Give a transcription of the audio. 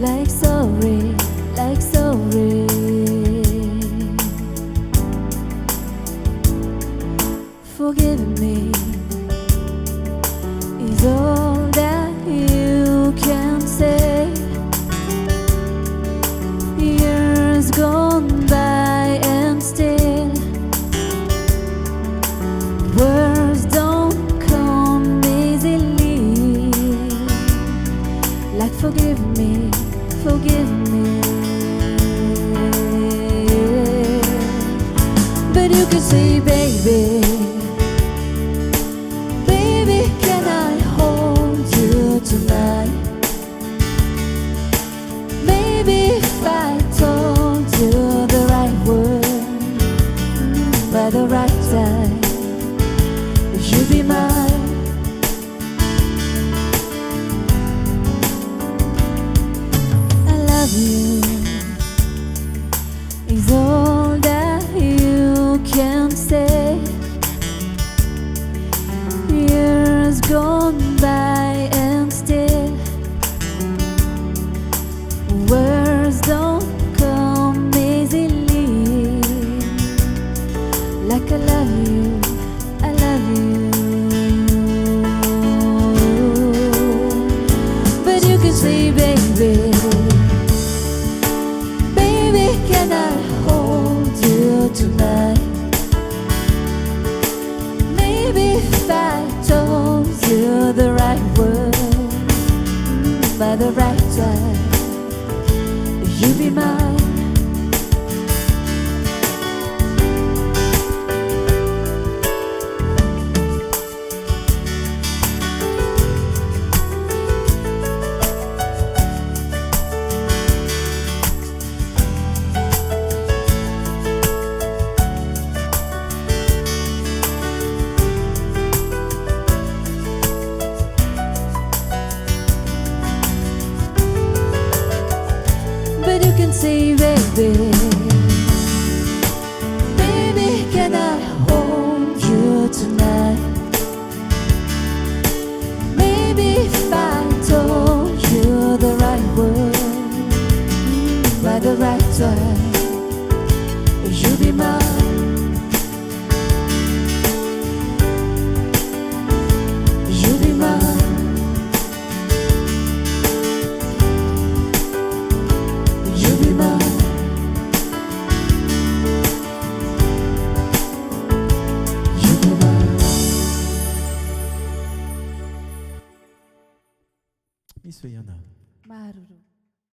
like sorry, like sorry. Forgive me is all that you can say. Years gone by and still words don't come easily. Like forgive me, forgive me. But you can say baby, baby, can I hold you tonight? Maybe if I told you the right word by the right time, you'd be mine. I love you is all that you can say. Years gone by and still words don't come easily. Like I love you, I love you. But you can say baby, baby, can I hold you tonight? Maybe if I told you the right word by the right time, you'd be mine. But you can say baby, baby, can I hold you tonight? Maybe if I told you the right word by the right time, you'd be mine. You'd be mine. You'd be mine. You'd be mine. Miss Vaiana. Mauruuuru.